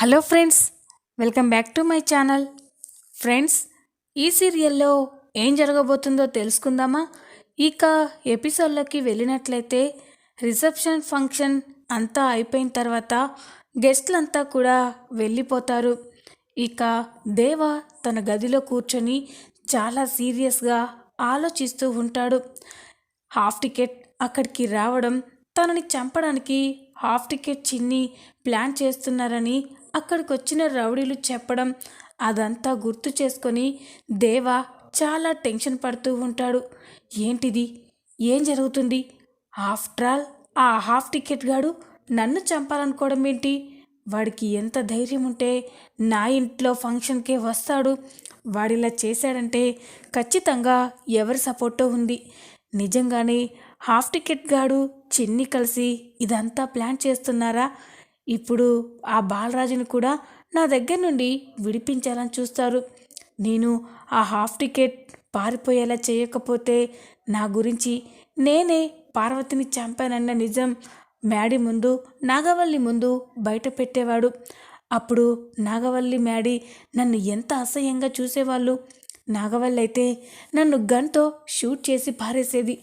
Hello friends, welcome back to my channel. Friends, ఈ సీరియల్లో ఏం జరగబోతుందో తెలుసుకుందామా? ఇక ఎపిసోడ్లోకి వెళ్ళినట్లయితే రిసెప్షన్ ఫంక్షన్ అంతా అయిపోయిన తర్వాత గెస్ట్లంతా కూడా వెళ్ళిపోతారు. ఇక దేవ తన గదిలో కూర్చొని చాలా సీరియస్గా ఆలోచిస్తూ ఉంటాడు. హాఫ్ టికెట్ అక్కడికి రావడం, తనని చంపడానికి హాఫ్ టికెట్ చిన్ని ప్లాన్ చేస్తున్నారని అక్కడికి వచ్చిన రౌడీలు చెప్పడం, అదంతా గుర్తు చేసుకొని దేవ చాలా టెన్షన్ పడుతూ ఉంటాడు. ఏంటిది, ఏం జరుగుతుంది? ఆఫ్టర్ ఆల్ ఆ హాఫ్ టికెట్ గాడు నన్ను చంపాలనుకోవడం ఏంటి? వాడికి ఎంత ధైర్యం ఉంటే నా ఇంట్లో ఫంక్షన్కే వస్తాడు? వాడిలా చేశాడంటే ఖచ్చితంగా ఎవరి సపోర్టో ఉంది. నిజంగానే హాఫ్ టికెట్ గాడు చిన్ని కలిసి ఇదంతా ప్లాన్ చేస్తున్నారా? ఇప్పుడు ఆ బాలరాజుని కూడా నా దగ్గర నుండి విడిపించాలని చూస్తారు. నేను ఆ హాఫ్ టికెట్ పారిపోయేలా చేయకపోతే నా గురించి నేనే పార్వతిని చంపానన్న నిజం మ్యాడీ ముందు, నాగవల్లి ముందు బయట పెట్టేవాడు. అప్పుడు నాగవల్లి, మ్యాడీ నన్ను ఎంత అసహ్యంగా చూసేవాళ్ళు. నాగవల్లి అయితే నన్ను గన్తో షూట్ చేసి పారేసేది.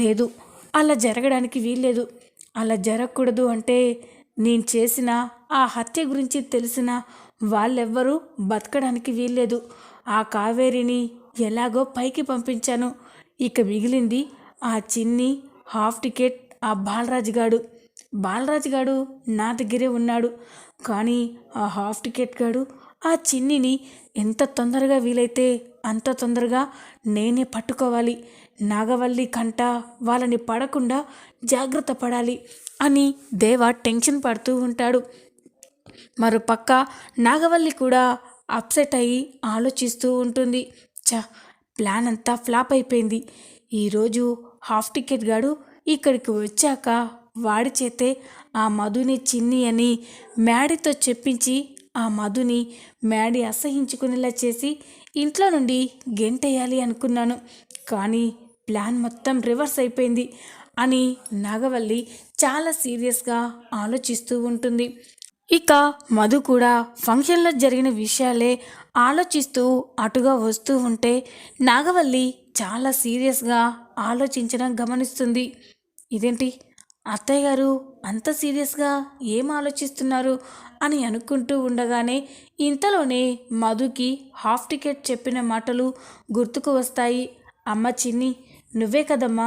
లేదు, అలా జరగడానికి వీల్లేదు. అలా జరగకూడదు అంటే నేను చేసిన ఆ హత్య గురించి తెలిసిన వాళ్ళెవ్వరూ బతకడానికి వీల్లేదు. ఆ కావేరిని ఎలాగో పైకి పంపించాను. ఇక మిగిలింది ఆ చిన్ని, హాఫ్ టికెట్, ఆ బాలరాజు గాడు నా దగ్గరే ఉన్నాడు. కానీ ఆ హాఫ్ టికెట్ గాడు ఆ చిన్నిని ఎంత తొందరగా వీలైతే అంత తొందరగా నేనే పట్టుకోవాలి. నాగవల్లి కంట వాళ్ళని పడకుండా జాగ్రత్త పడాలి అని దేవ టెన్షన్ పడుతూ ఉంటాడు. మరోపక్క నాగవల్లి కూడా అప్సెట్ అయ్యి ఆలోచిస్తూ ఉంటుంది. ప్లాన్ అంతా ఫ్లాప్ అయిపోయింది. ఈరోజు హాఫ్ టికెట్ గాడు ఇక్కడికి వచ్చాక వాడి చేతే ఆ మధుని చిన్ని అని మ్యాడీతో చెప్పించి ఆ మధుని మ్యాడీ అసహించుకునేలా చేసి ఇంట్లో నుండి గెంటేయాలి అనుకున్నాను. కానీ ప్లాన్ మొత్తం రివర్స్ అయిపోయింది అని నాగవల్లి చాలా సీరియస్గా ఆలోచిస్తూ ఉంటుంది. ఇక మధు కూడా ఫంక్షన్లో జరిగిన విషయాలే ఆలోచిస్తూ అటుగా వస్తూ ఉంటే నాగవల్లి చాలా సీరియస్గా ఆలోచించడం గమనిస్తుంది. ఇదేంటి, అత్తయ్య గారు అంత సీరియస్గా ఏం ఆలోచిస్తున్నారు అని అనుకుంటూ ఉండగానే ఇంతలోనే మధుకి హాఫ్ టికెట్ చెప్పిన మాటలు గుర్తుకు వస్తాయి. అమ్మ చిన్ని, నువ్వే కదమ్మా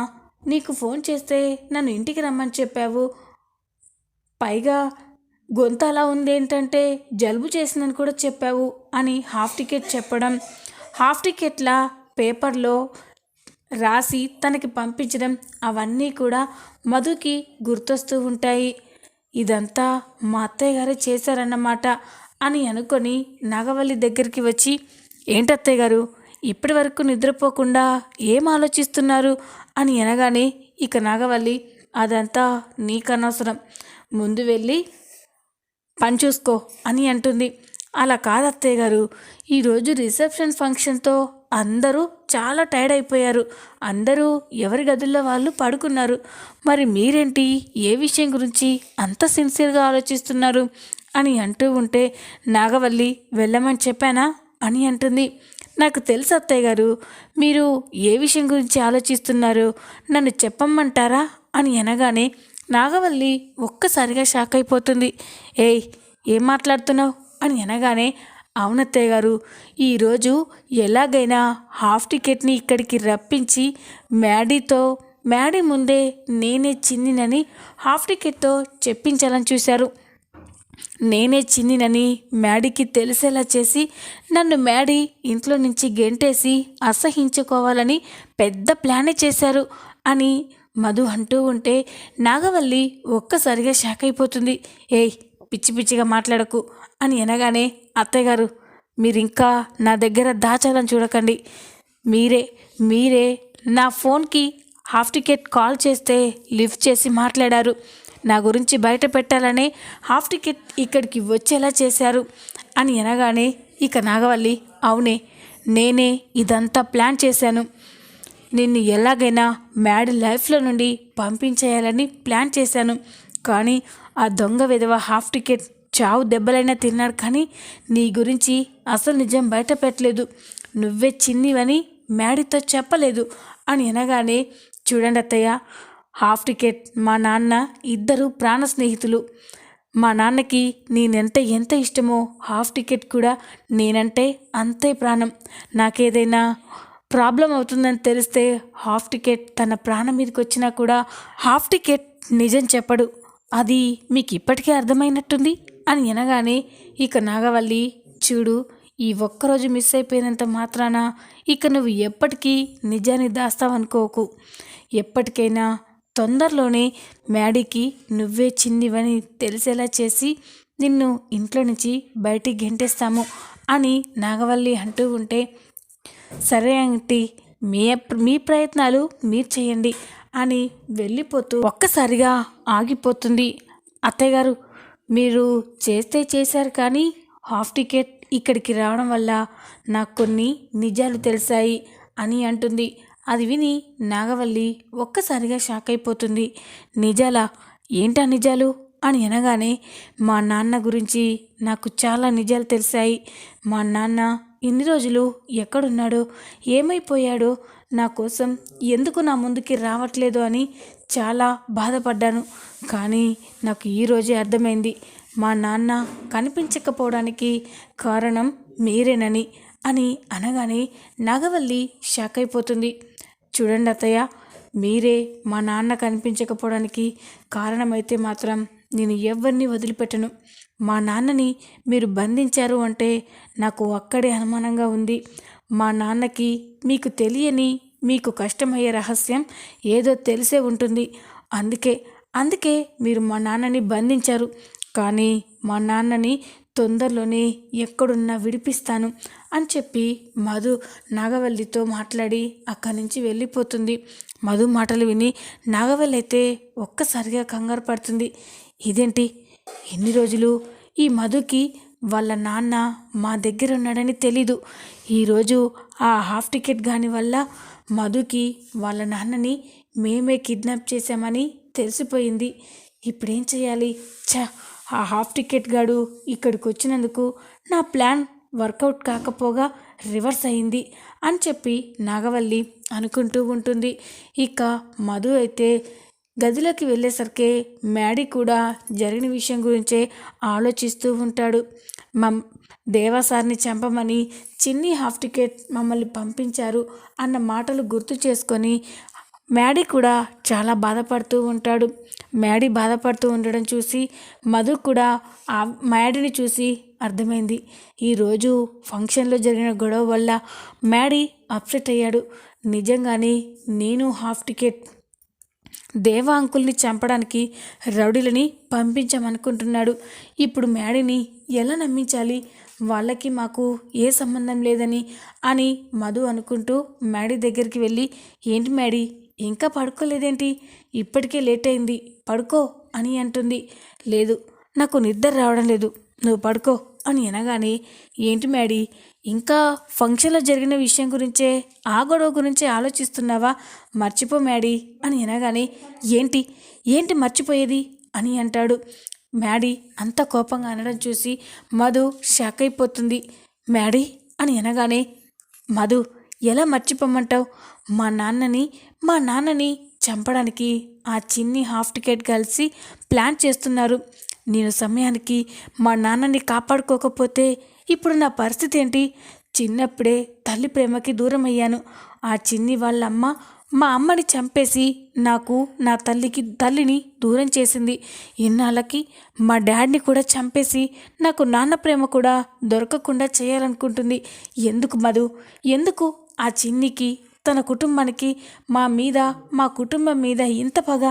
నీకు ఫోన్ చేస్తే నన్ను ఇంటికి రమ్మని చెప్పావు. పైగా గొంతు అలా ఉందేంటంటే జలుబు చేసిందని కూడా చెప్పావు అని హాఫ్ టికెట్ చెప్పడం, హాఫ్ టికెట్ల పేపర్లో రాసి తనకి పంపించడం, అవన్నీ కూడా మధుకి గుర్తొస్తూ ఉంటాయి. ఇదంతా మా అత్తయ్య గారే చేశారన్నమాట అని అనుకొని నాగవల్లి దగ్గరికి వచ్చి, ఏంటత్తయ్య గారు ఇప్పటి వరకు నిద్రపోకుండా ఏం ఆలోచిస్తున్నారు అని అనగానే ఇక నాగవల్లి, అదంతా నీకనవసరం, ముందు వెళ్ళి పని చూసుకో అని అంటుంది. అలా కాదు అత్తయ్య గారు, ఈరోజు రిసెప్షన్ ఫంక్షన్తో అందరూ చాలా టైర్డ్ అయిపోయారు. అందరూ ఎవరి గదుల్లో వాళ్ళు పడుకున్నారు. మరి మీరేంటి ఏ విషయం గురించి అంత సిన్సియర్గా ఆలోచిస్తున్నారు అని అంటూ ఉంటే నాగవల్లి, వెళ్ళమని చెప్పానా అని అంటుంది. నాకు తెలుసు అత్తయ్య గారు, మీరు ఏ విషయం గురించి ఆలోచిస్తున్నారు, నన్ను చెప్పమంటారా అని అనగానే నాగవల్లి ఒక్కసారిగా షాక్ అయిపోతుంది. ఏయ్, ఏం మాట్లాడుతున్నావు అని అనగానే, అవునత్తయ్య గారు, ఈరోజు ఎలాగైనా హాఫ్ టికెట్ని ఇక్కడికి రప్పించి మ్యాడీ ముందే నేనే చిన్నినని హాఫ్ టికెట్తో చెప్పించాలని చూశారు. నేనే చిన్నినని మ్యాడీకి తెలిసేలా చేసి నన్ను మ్యాడీ ఇంట్లో నుంచి గెంటేసి అసహించుకోవాలని పెద్ద ప్లానే చేశారు అని మధు అంటూ ఉంటే నాగవల్లి ఒక్కసారిగా షాక్ అయిపోతుంది. ఏయ్, పిచ్చి పిచ్చిగా మాట్లాడకు అని అనగానే, అత్తయ్య గారు మీరింకా నా దగ్గర దాచాలని చూడకండి. మీరే నా ఫోన్కి హాఫ్ టికెట్ కాల్ చేస్తే లిఫ్ట్ చేసి మాట్లాడారు. నా గురించి బయట పెట్టాలనే హాఫ్ టికెట్ ఇక్కడికి వచ్చేలా చేశారు అని అనగానే ఇక నాగవల్లి, అవునే, నేనే ఇదంతా ప్లాన్ చేశాను. నిన్ను ఎలాగైనా మ్యాడ్ లైఫ్లో నుండి పంపించేయాలని ప్లాన్ చేశాను. కానీ ఆ దొంగ విధవ హాఫ్ టికెట్ చావు దెబ్బలైనా తిన్నాడు, కానీ నీ గురించి అసలు నిజం బయట పెట్టలేదు. నువ్వే చిన్నివని మ్యాడీతో చెప్పలేదు అని అనగానే, చూడండి అత్తయ్య, హాఫ్ టికెట్ మా నాన్న ఇద్దరు ప్రాణ స్నేహితులు. మా నాన్నకి నేనంటే ఎంత ఇష్టమో హాఫ్ టికెట్ కూడా నేనంటే అంతే ప్రాణం. నాకేదైనా ప్రాబ్లం అవుతుందని తెలిస్తే హాఫ్ టికెట్ తన ప్రాణం మీదకి వచ్చినా కూడా హాఫ్ టికెట్ నిజం చెప్పడు. అది మీకు ఇప్పటికే అర్థమైనట్టుంది అని అనగానే, ఇక నాగవల్లి, చూడు, ఈ ఒక్కరోజు మిస్ అయిపోయినంత మాత్రాన ఇక నువ్వు ఎప్పటికీ నిజాన్ని దాస్తావనుకోకు. ఎప్పటికైనా తొందరలోనే మ్యాడీకి నువ్వే చిన్నివని తెలిసేలా చేసి నిన్ను ఇంట్లో నుంచి బయటికి గెంటేస్తాము అని నాగవల్లి అంటూ ఉంటే, సరే ఆంటీ, మీ ప్రయత్నాలు మీరు చేయండి అని వెళ్ళిపోతూ ఒక్కసారిగా ఆగిపోతుంది. అత్తయ్య గారు, మీరు చేస్తే చేశారు, కానీ హాఫ్ టికెట్ ఇక్కడికి రావడం వల్ల నాకు కొన్ని నిజాలు తెలిసాయి అని అంటుంది. అది విని నాగవల్లి ఒక్కసారిగా షాక్ అయిపోతుంది. నిజాలా? ఏంటా నిజాలు అని అనగానే, మా నాన్న గురించి నాకు చాలా నిజాలు తెలిసాయి. మా నాన్న ఇన్ని రోజులు ఎక్కడున్నాడో, ఏమైపోయాడో, నా కోసం ఎందుకు నా ముందుకి రావట్లేదు అని చాలా బాధపడ్డాను. కానీ నాకు ఈరోజే అర్థమైంది, మా నాన్న కనిపించకపోవడానికి కారణం మీరేనని అని అనగానే నాగవల్లి షాక్ అయిపోతుంది. చూడండి అత్తయ్య, మీరే మా నాన్న కనిపించకపోవడానికి కారణమైతే మాత్రం నేను ఎవరిని వదిలిపెట్టను. మా నాన్నని మీరు బంధించారు అంటే నాకు అక్కడే అనుమానంగా ఉంది. మా నాన్నకి మీకు తెలియని, మీకు కష్టమయ్యే రహస్యం ఏదో తెలిసే ఉంటుంది. అందుకే మీరు మా నాన్నని బంధించారు. కానీ మా నాన్నని తొందరలోనే ఎక్కడున్నా విడిపిస్తాను అని చెప్పి మధు నాగవల్లితో మాట్లాడి అక్కడి నుంచి వెళ్ళిపోతుంది. మధు మాటలు విని నాగవల్లి అయితే ఒక్కసారిగా కంగారు పడుతుంది. ఇదేంటి, ఎన్ని రోజులు ఈ మధుకి వాళ్ళ నాన్న మా దగ్గర ఉన్నాడని తెలీదు. ఈరోజు ఆ హాఫ్ టికెట్ గాని వల్ల మధుకి వాళ్ళ నాన్నని మేమే కిడ్నాప్ చేశామని తెలిసిపోయింది. ఇప్పుడేం చేయాలి? ఆ హాఫ్ టికెట్ గాడు ఇక్కడికి వచ్చినందుకు నా ప్లాన్ వర్కౌట్ కాకపోగా రివర్స్ అయింది అని చెప్పి నాగవల్లి అనుకుంటూ ఉంటుంది. ఇక మధు అయితే గదిలోకి వెళ్ళేసరికి మ్యాడీ కూడా జరిగిన విషయం గురించే ఆలోచిస్తూ ఉంటాడు. దేవాసార్ని చంపమని చిన్ని హాఫ్ టికెట్ మమ్మల్ని పంపించారు అన్న మాటలు గుర్తు చేసుకొని మ్యాడీ కూడా చాలా బాధపడుతూ ఉంటాడు. మ్యాడీ బాధపడుతూ ఉండడం చూసి మధు కూడా ఆ మ్యాడీని చూసి అర్థమైంది, ఈరోజు ఫంక్షన్లో జరిగిన గొడవ వల్ల మ్యాడీ అప్సెట్ అయ్యాడు. నిజంగానే నేను హాఫ్ టికెట్ దేవా అంకుల్ని చంపడానికి రౌడీలని పంపించామనుకుంటున్నాడు. ఇప్పుడు మ్యాడీని ఎలా నమ్మించాలి? వాళ్ళకి మాకు ఏ సంబంధం లేదని అని మధు అనుకుంటూ మ్యాడీ దగ్గరికి వెళ్ళి, ఏంటి మ్యాడీ, ఇంకా పడుకోలేదేంటి? ఇప్పటికే లేట్ అయింది, పడుకో అని అంటుంది. లేదు, నాకు నిద్ర రావడం లేదు, నువ్వు పడుకో అని అనగానే, ఏంటి మ్యాడీ, ఇంకా ఫంక్షన్లో జరిగిన విషయం గురించే, ఆ గొడవ గురించే ఆలోచిస్తున్నావా? మర్చిపో మ్యాడీ అని అనగానే, ఏంటి మర్చిపోయేది అని అంటాడు. మ్యాడీ అంత కోపంగా అనడం చూసి మధు షాక్ అయిపోతుంది. మ్యాడీ అని అనగానే, మధు, ఎలా మర్చిపోమంటావు? మా నాన్నని చంపడానికి ఆ చిన్ని హాఫ్ టికెట్ కలిసి ప్లాన్ చేస్తున్నారు. నేను సమయానికి మా నాన్నని కాపాడుకోకపోతే ఇప్పుడు నా పరిస్థితి ఏంటి? చిన్నప్పుడే తల్లి ప్రేమకి దూరం అయ్యాను. ఆ చిన్ని వాళ్ళ అమ్మ మా అమ్మని చంపేసి నాకు నా తల్లిని దూరం చేసింది. ఇన్నాళ్ళకి మా డాడ్ని కూడా చంపేసి నాకు నాన్న ప్రేమ కూడా దొరకకుండా చేయాలనుకుంటుంది. ఎందుకు మధు, ఎందుకు ఆ చిన్నికి, తన కుటుంబానికి, మా కుటుంబం మీద ఇంత పగ?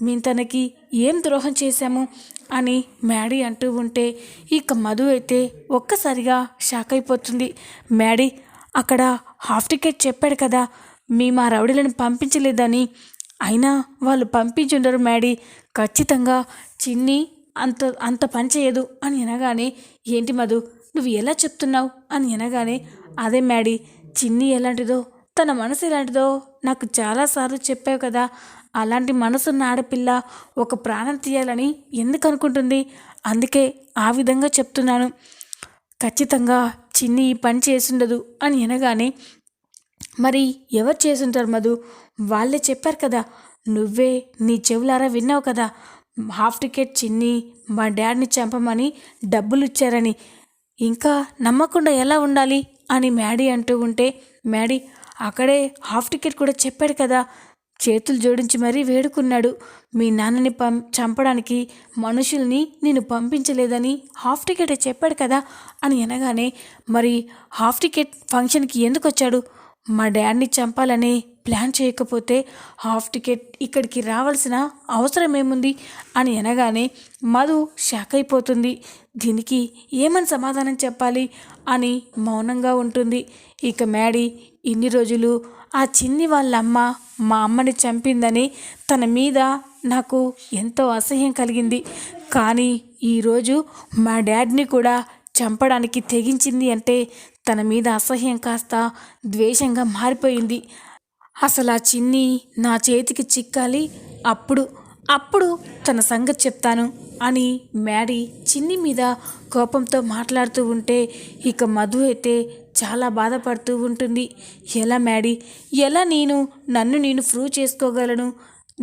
మేము తనకి ఏం ద్రోహం చేశాము అని మ్యాడీ అంటూ ఉంటే ఇక మధు అయితే ఒక్కసారిగా షాక్ అయిపోతుంది. మ్యాడీ, అక్కడ హాఫ్ టికెట్ చెప్పాడు కదా, మా రౌడీలను పంపించలేదని. అయినా వాళ్ళు పంపించుండరు మ్యాడీ, ఖచ్చితంగా చిన్ని అంత పని చేయదు అని అనగానే, ఏంటి మధు, నువ్వు ఎలా చెప్తున్నావు అని అనగానే, అదే మ్యాడీ, చిన్ని ఎలాంటిదో, తన మనసు ఎలాంటిదో నాకు చాలాసార్లు చెప్పావు కదా. అలాంటి మనసున్న ఆడపిల్ల ఒక ప్రాణం తీయాలని ఎందుకు అనుకుంటుంది? అందుకే ఆ విధంగా చెప్తున్నాను. ఖచ్చితంగా చిన్ని ఈ పని చేసుండదు అని అనగానే, మరి ఎవరు చేసుంటారు మధు? వాళ్ళే చెప్పారు కదా, నువ్వే నీ చెవులారా విన్నావు కదా, హాఫ్ టికెట్ చిన్ని మా డాడ్ని చంపమని డబ్బులు ఇచ్చారని. ఇంకా నమ్మకుండా ఎలా ఉండాలి అని మ్యాడీ అంటూ ఉంటే, మ్యాడీ అక్కడే హాఫ్ టికెట్ కూడా చెప్పాడు కదా, చేతులు జోడించి మరీ వేడుకున్నాడు, మీ నాన్నని చంపడానికి మనుషుల్ని నేను పంపించలేదని హాఫ్ టికెటే చెప్పాడు కదా అని అనగానే, మరి హాఫ్ టికెట్ ఫంక్షన్కి ఎందుకు వచ్చాడు? మా డాడ్ని చంపాలనే ప్లాన్ చేయకపోతే హాఫ్ టికెట్ ఇక్కడికి రావాల్సిన అవసరం ఏముంది అని అనగానే మధు షాక్ అయిపోతుంది. దీనికి ఏమని సమాధానం చెప్పాలి అని మౌనంగా ఉంటుంది. ఇక మ్యాడీ ఇన్ని రోజులు ఆ చిన్ని వాళ్ళ అమ్మ మా అమ్మని చంపిందని తన మీద నాకు ఎంతో అసహ్యం కలిగింది, కానీ ఈరోజు మా డాడ్ని కూడా చంపడానికి తెగించింది అంటే తన మీద అసహ్యం కాస్త ద్వేషంగా మారిపోయింది. అసలు ఆ చిన్ని నా చేతికి చిక్కాలి, అప్పుడు అప్పుడు తన సంగతి చెప్తాను అని మ్యాడీ చిన్ని మీద కోపంతో మాట్లాడుతూ ఉంటే, ఇక మధు అయితే చాలా బాధపడుతూ ఉంటుంది. ఎలా మ్యాడీ, ఎలా నన్ను నేను ప్రూవ్ చేసుకోగలను?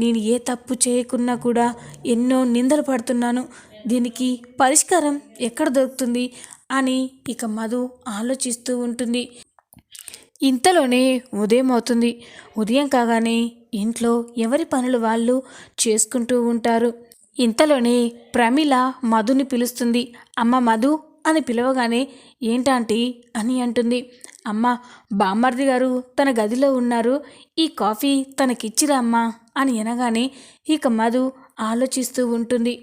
నేను ఏ తప్పు చేయకున్నా కూడా ఎన్నో నిందలు పడుతున్నాను, దీనికి పరిష్కారం ఎక్కడ దొరుకుతుంది అని ఇక మధు ఆలోచిస్తూ ఉంటుంది. ఇంతలోనే ఉదయం అవుతుంది. ఉదయం కాగానే ఇంట్లో ఎవరి పనులు వాళ్ళు చేసుకుంటూ ఉంటారు. ఇంతలోనే ప్రమీల మధుని పిలుస్తుంది. అమ్మ మధు అని పిలవగానే, ఏంటాంటీ అని అంటుంది. అమ్మ, బామ్మర్ది గారు తన గదిలో ఉన్నారు, ఈ కాఫీ తనకిచ్చిరా అమ్మా అని అనగానే ఇక మధు ఆలోచిస్తూ ఉంటుంది.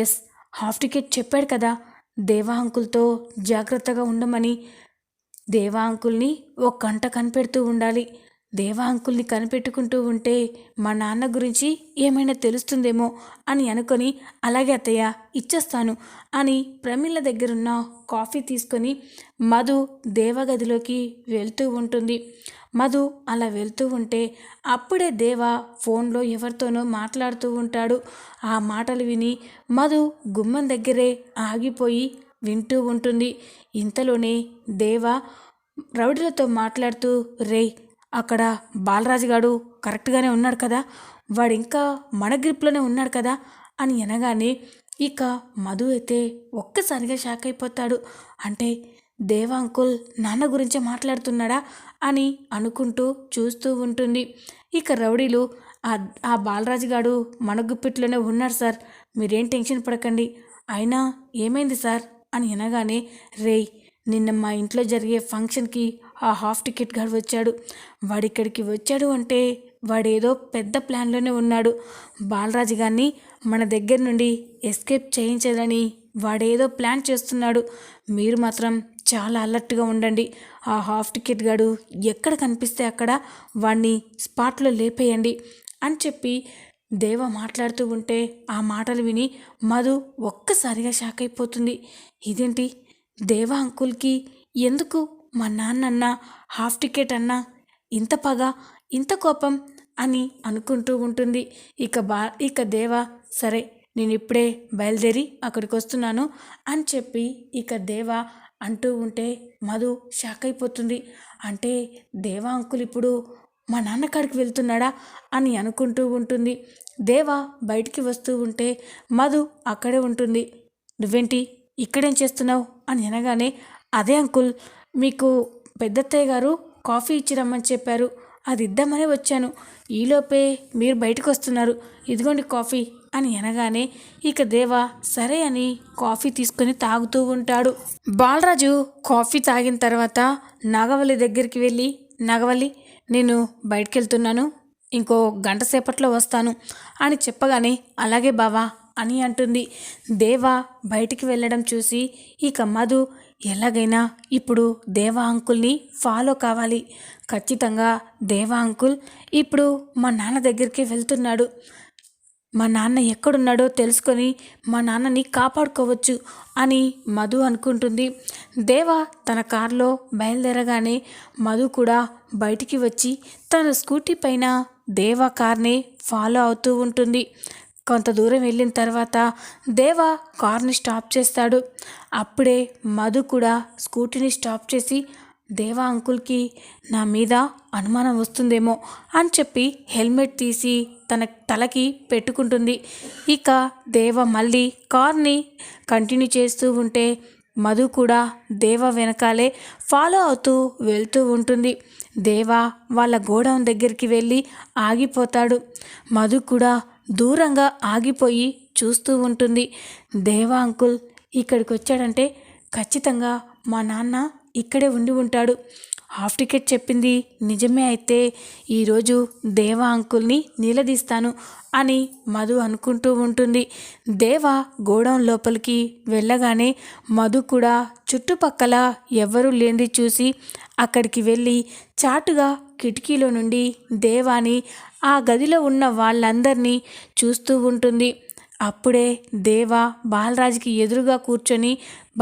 ఎస్, హాఫ్ టికెట్ చెప్పాడు కదా దేవా అంకుల్తో జాగ్రత్తగా ఉండమని. దేవా అంకుల్ని ఒక గంట కనిపెడుతూ ఉండాలి. దేవా అంకుల్ని కనిపెట్టుకుంటూ ఉంటే మా నాన్న గురించి ఏమైనా తెలుస్తుందేమో అని అనుకొని, అలాగే అత్తయ్య ఇచ్చేస్తాను అని ప్రమీల దగ్గరున్న కాఫీ తీసుకొని మధు దేవా గదిలోకి వెళ్తూ ఉంటుంది. మధు అలా వెళ్తూ ఉంటే అప్పుడే దేవా ఫోన్లో ఎవరితోనో మాట్లాడుతూ ఉంటాడు. ఆ మాటలు విని మధు గుమ్మం దగ్గరే ఆగిపోయి వింటూ ఉంటుంది. ఇంతలోనే దేవా రౌడీలతో మాట్లాడుతూ, రేయ్ అక్కడ బాలరాజుగాడు కరెక్ట్గానే ఉన్నాడు కదా, వాడు ఇంకా మన గ్రిప్లోనే ఉన్నాడు కదా అని అనగానే ఇక మధు అయితే ఒక్కసారిగా షాక్ అయిపోతాడు. అంటే దేవా అంకుల్ నాన్న గురించే మాట్లాడుతున్నాడా అని అనుకుంటూ చూస్తూ ఉంటుంది. ఇక రౌడీలు, ఆ బాలరాజుగాడు మన గుప్పిట్లోనే ఉన్నాడు సార్, మీరేం టెన్షన్ పడకండి. అయినా ఏమైంది సార్ అని అనగానే, రేయ్ నిన్న మా ఇంట్లో జరిగే ఫంక్షన్కి ఆ హాఫ్ టికెట్ గాడు వచ్చాడు. వాడిక్కడికి వచ్చాడు అంటే వాడేదో పెద్ద ప్లాన్లోనే ఉన్నాడు. బాలరాజు గారిని మన దగ్గర నుండి ఎస్కేప్ చేయించాలని వాడేదో ప్లాన్ చేస్తున్నాడు. మీరు మాత్రం చాలా అలర్ట్గా ఉండండి. ఆ హాఫ్ టికెట్ గాడు ఎక్కడ కనిపిస్తే అక్కడ వాడిని స్పాట్లో లేపేయండి అని చెప్పి దేవ మాట్లాడుతూ ఉంటే ఆ మాటలు విని మధు ఒక్కసారిగా షాక్ అయిపోతుంది. ఇదేంటి, దేవా అంకుల్కి ఎందుకు మా నాన్న హాఫ్ టికెట్ అన్నా ఇంత పగ, ఇంత కోపం అని అనుకుంటూ ఉంటుంది. ఇక దేవా, సరే నేను ఇప్పుడే బయలుదేరి అక్కడికి వస్తున్నాను అని చెప్పి ఇక దేవా అంటూ ఉంటే మధు షాక్ అయిపోతుంది. అంటే దేవా అంకుల్ ఇప్పుడు మా నాన్న కాడికి వెళ్తున్నాడా అని అనుకుంటూ ఉంటుంది. దేవా బయటికి వస్తూ ఉంటే మధు అక్కడే ఉంటుంది. నువ్వేంటి ఇక్కడేం చేస్తున్నావు అని అనగానే, అదే అంకుల్, మీకు పెద్దత్తయ్య గారు కాఫీ ఇచ్చిరమ్మని చెప్పారు, అది ఇద్దామనే వచ్చాను, ఈలోపే మీరు బయటకు వస్తున్నారు, ఇదిగోండి కాఫీ అని అనగానే ఇక దేవా సరే అని కాఫీ తీసుకొని తాగుతూ ఉంటాడు. బాలరాజు కాఫీ తాగిన తర్వాత నాగవల్లి దగ్గరికి వెళ్ళి, నాగవల్లి నేను బయటికి వెళ్తున్నాను, ఇంకో గంట సేపట్లో వస్తాను అని చెప్పగానే, అలాగే బావా అని అంటుంది. దేవా బయటికి వెళ్ళడం చూసి ఇక మధు, ఎలాగైనా ఇప్పుడు దేవా అంకుల్ని ఫాలో కావాలి, ఖచ్చితంగా దేవా అంకుల్ ఇప్పుడు మా నాన్న దగ్గరికి వెళ్తున్నాడు, మా నాన్న ఎక్కడున్నాడో తెలుసుకొని మా నాన్నని కాపాడుకోవచ్చు అని మధు అనుకుంటుంది. దేవ తన కారులో బయలుదేరగానే మధు కూడా బయటికి వచ్చి తన స్కూటీ పైన దేవా కార్ని ఫాలో అవుతూ ఉంటుంది. కొంత దూరం వెళ్ళిన తర్వాత దేవ కార్ని స్టాప్ చేస్తాడు. అప్పుడే మధు కూడా స్కూటీని స్టాప్ చేసి దేవా అంకుల్కి నా మీద అనుమానం వస్తుందేమో అని చెప్పి హెల్మెట్ తీసి తన తలకి పెట్టుకుంటుంది. ఇక దేవ మళ్ళీ కార్ని కంటిన్యూ చేస్తూ ఉంటే మధు కూడా దేవ వెనకాలే ఫాలో అవుతూ వెళ్తూ ఉంటుంది. దేవ వాళ్ళ గోడౌన్ దగ్గరికి వెళ్ళి ఆగిపోతాడు. మధు కూడా దూరంగా ఆగిపోయి చూస్తూ ఉంటుంది. దేవా అంకుల్ ఇక్కడికి వచ్చాడంటే ఖచ్చితంగా మా నాన్న ఇక్కడే ఉండి ఉంటాడు. హాఫ్ టికెట్ చెప్పింది నిజమే అయితే ఈరోజు దేవా అంకుల్ని నిలదీస్తాను అని మధు అనుకుంటూ ఉంటుంది. దేవ గోడౌన్ లోపలికి వెళ్ళగానే మధు కూడా చుట్టుపక్కల ఎవరూ లేనిది చూసి అక్కడికి వెళ్ళి చాటుగా కిటికీలో నుండి దేవాని ఆ గదిలో ఉన్న వాళ్ళందరినీ చూస్తూ ఉంటుంది. అప్పుడే దేవ బాలరాజుకి ఎదురుగా కూర్చొని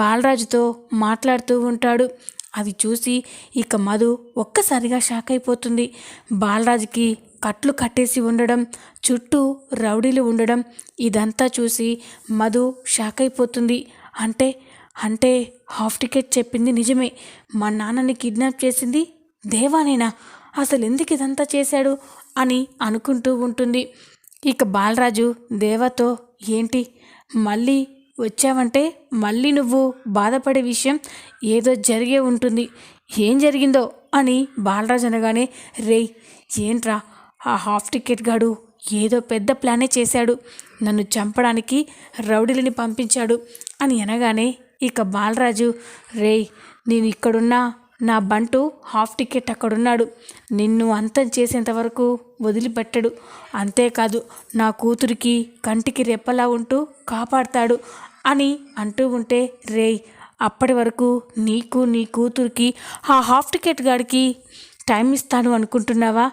బాలరాజుతో మాట్లాడుతూ ఉంటాడు. అది చూసి ఇక మధు ఒక్కసారిగా షాక్ అయిపోతుంది. బాలరాజుకి కట్లు కట్టేసి ఉండడం, చుట్టూ రౌడీలు ఉండడం ఇదంతా చూసి మధు షాక్ అయిపోతుంది. అంటే హాఫ్ టికెట్ చెప్పింది నిజమే, మా నాన్నని కిడ్నాప్ చేసింది దేవానేనా? అసలు ఎందుకు ఇదంతా చేశాడు అని అనుకుంటూ ఉంటుంది. ఇక బాలరాజు దేవతో ఏంటి మళ్ళీ వచ్చావంటే మళ్ళీ నువ్వు బాధపడే విషయం ఏదో జరిగే ఉంటుంది, ఏం జరిగిందో అని బాలరాజు అనగానే రేయ్ ఏంట్రా ఆ హాఫ్ టికెట్ గాడు ఏదో పెద్ద ప్లానే చేశాడు, నన్ను చంపడానికి రౌడీలని పంపించాడు అని అనగానే ఇక బాలరాజు రేయ్ నేను ఇక్కడున్నా నా బంటు హాఫ్ టికెట్ అక్కడున్నాడు, నిన్ను అంతం చేసేంత వరకు వదిలిపెట్టడు, అంతేకాదు నా కూతురికి కంటికి రెప్పలా ఉంటూ కాపాడతాడు అని అంటూ ఉంటే రేయ్ అప్పటి వరకు నీకు నీ కూతురికి ఆ హాఫ్ టికెట్ గాడికి టైం ఇస్తాను అనుకుంటున్నావా?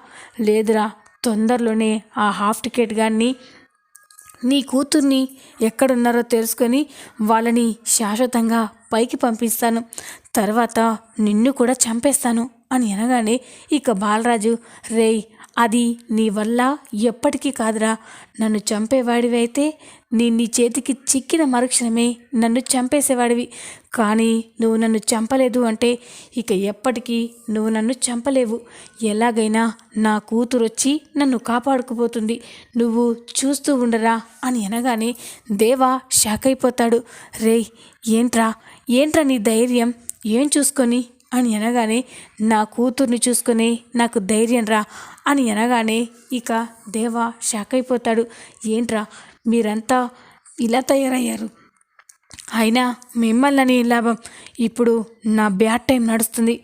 లేదురా, తొందరలోనే ఆ హాఫ్ టికెట్ గాడిని నీ కూతుర్ని ఎక్కడున్నారో తెలుసుకొని వాళ్ళని శాశ్వతంగా పైకి పంపిస్తాను, తర్వాత నిన్ను కూడా చంపేస్తాను అని అనగానే ఇక బాలరాజు రేయ్ అది నీ వల్ల ఎప్పటికీ కాదురా, నన్ను చంపేవాడివి అయితే నీ చేతికి చిక్కిన మరుక్షణమే నన్ను చంపేసేవాడివి, కానీ నువ్వు నన్ను చంపలేదు అంటే ఇక ఎప్పటికీ నువ్వు నన్ను చంపలేవు, ఎలాగైనా నా కూతురు వచ్చి నన్ను కాపాడుకుపోతుంది, నువ్వు చూస్తూ ఉండరా అని అనగానే దేవా షాక్ అయిపోతాడు. రేయ్ ఏంట్రా నీ ధైర్యం, ఏం చూసుకొని అని అనగానే నా కూతుర్ని చూసుకొని నాకు ధైర్యం రా అని అనగానే ఇక దేవా షాక్ అయిపోతాడు. ఏంట్రా మీరంతా ఇలా తయారయ్యారు, అయినా మిమ్మల్ని లాభం, ఇప్పుడు నా బ్యాడ్ టైం నడుస్తుంది,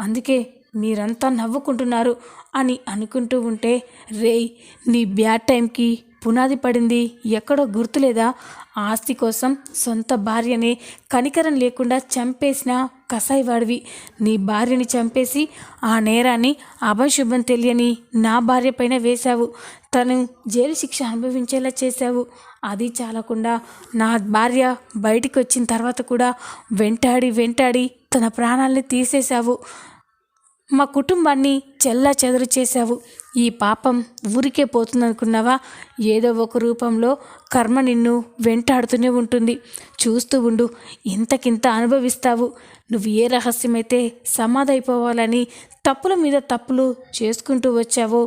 అందుకే మీరంతా నవ్వుకుంటున్నారు అని అనుకుంటూ ఉంటే రేయ్ నీ బ్యాడ్ టైంకి పునాది పడింది ఎక్కడో గుర్తులేదా? ఆస్తి కోసం సొంత భార్యనే కనికరం లేకుండా చంపేసిన కసాయివాడివి, నీ భార్యని చంపేసి ఆ నేరాన్ని అభశుభం తెలియని నా భార్య పైన వేశావు, తను జైలు శిక్ష అనుభవించేలా చేశావు, అది చాలకుండా నా భార్య బయటికి వచ్చిన తర్వాత కూడా వెంటాడి తన ప్రాణాలని తీసేశావు, మా కుటుంబాన్ని చెల్లా చెదరు చేశావు, ఈ పాపం ఊరికే పోతుందనుకున్నావా? ఏదో ఒక రూపంలో కర్మ నిన్ను వెంటాడుతూనే ఉంటుంది, చూస్తూ ఉండు, ఇంతకింత అనుభవిస్తావు, నువ్వు ఏ రహస్యమైతే సమాధైపోవాలని తప్పుల మీద తప్పులు చేసుకుంటూ వచ్చావో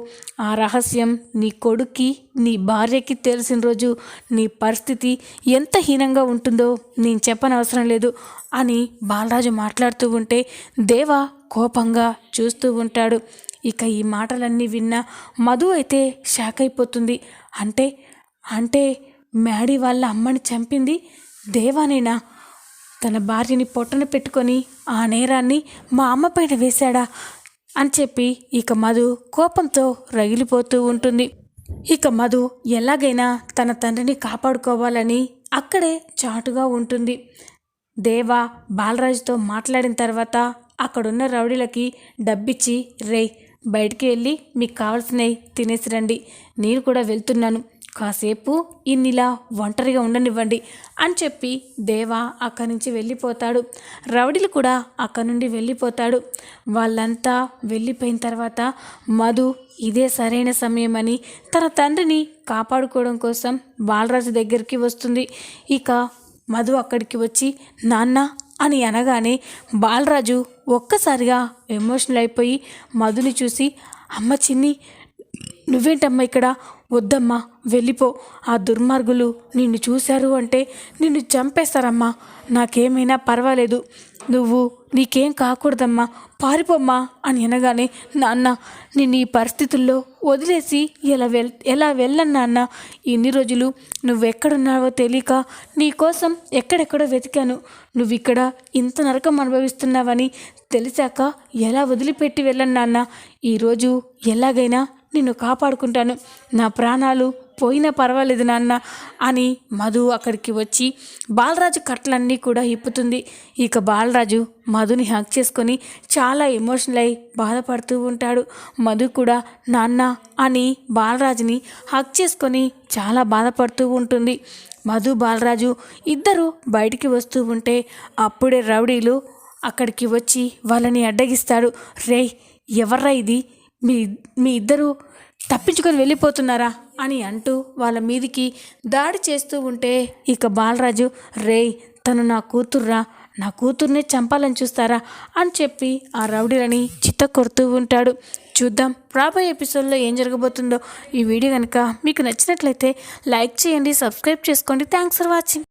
ఆ రహస్యం నీ కొడుక్కి నీ భార్యకి తెలిసిన రోజు నీ పరిస్థితి ఎంత హీనంగా ఉంటుందో నేను చెప్పనవసరం లేదు అని బాలరాజు మాట్లాడుతూ ఉంటే దేవా కోపంగా చూస్తూ ఉంటాడు. ఇక ఈ మాటలన్నీ విన్న మధు అయితే షాక్ అయిపోతుంది. అంటే మ్యాడీ వాళ్ళ అమ్మని చంపింది దేవానేనా? తన భార్యని పొట్టన పెట్టుకొని ఆ నేరాన్ని మా అమ్మ పైన వేశాడా అని చెప్పి ఇక మధు కోపంతో రగిలిపోతూ ఉంటుంది. ఇక మధు ఎలాగైనా తన తండ్రిని కాపాడుకోవాలని అక్కడే చాటుగా ఉంటుంది. దేవా బాలరాజుతో మాట్లాడిన తర్వాత అక్కడున్న రౌడీలకి డబ్బిచ్చి రేయ్ బయటికి వెళ్ళి మీకు కావాల్సినవి తినేసి రండి, నేను కూడా వెళ్తున్నాను కాసేపు ఇన్నిలా ఒంటరిగా ఉండనివ్వండి అని చెప్పి దేవా అక్కడి నుంచి వెళ్ళిపోతాడు. రౌడీలు కూడా అక్కడి నుండి వెళ్ళిపోతాడు. వాళ్ళంతా వెళ్ళిపోయిన తర్వాత మధు ఇదే సరైన సమయమని తన తండ్రిని కాపాడుకోవడం కోసం బాలరాజు దగ్గరికి వస్తుంది. ఇక మధు అక్కడికి వచ్చి నాన్న అని అనగానే బాలరాజు ఒక్కసారిగా ఎమోషనల్ అయిపోయి మధుని చూసి అమ్మ చిన్ని నువ్వేంటమ్మా ఇక్కడ, వద్దమ్మా వెళ్ళిపో, ఆ దుర్మార్గులు నిన్ను చూశారు అంటే నిన్ను చంపేస్తారమ్మా, నాకేమైనా పర్వాలేదు, నీకేం కాకూడదమ్మా, పారిపోమ్మా అని అనగానే నాన్న నిన్ను ఈ పరిస్థితుల్లో వదిలేసి ఎలా వెళ్ళను నాన్న, ఇన్ని రోజులు నువ్వెక్కడున్నావో తెలియక నీకోసం ఎక్కడెక్కడో వెతికాను, నువ్విక్కడ ఇంత నరకం అనుభవిస్తున్నావని తెలిసాక ఎలా వదిలిపెట్టి వెళ్ళను నాన్న, ఈరోజు ఎలాగైనా నిన్ను కాపాడుకుంటాను, నా ప్రాణాలు పోయినా పర్వాలేదు నాన్న అని మధు అక్కడికి వచ్చి బాలరాజు కట్లన్నీ కూడా ఇప్పుతుంది. ఇక బాలరాజు మధుని హక్ చేసుకొని చాలా ఎమోషనల్ అయి బాధపడుతూ ఉంటాడు. మధు కూడా నాన్న అని బాలరాజుని హక్ చేసుకొని చాలా బాధపడుతూ ఉంటుంది. మధు బాలరాజు ఇద్దరు బయటికి వస్తూ ఉంటే అప్పుడే రౌడీలు అక్కడికి వచ్చి వాళ్ళని అడ్డగిస్తాడు. రేయ్ ఎవర్రా ఇది, మీ ఇద్దరు తప్పించుకొని వెళ్ళిపోతున్నారా అని అంటూ వాళ్ళ మీదికి దాడి చేస్తూ ఉంటే ఇక బాలరాజు రేయ్ తను నా కూతుర్రా, నా కూతుర్నే చంపాలని చూస్తారా అని చెప్పి ఆ రౌడీలని చిత్త కొడుతూ ఉంటాడు. చూద్దాం రాబోయే ఎపిసోడ్లో ఏం జరగబోతుందో. ఈ వీడియో కనుక మీకు నచ్చినట్లయితే లైక్ చేయండి, సబ్స్క్రైబ్ చేసుకోండి. Thanks for watching.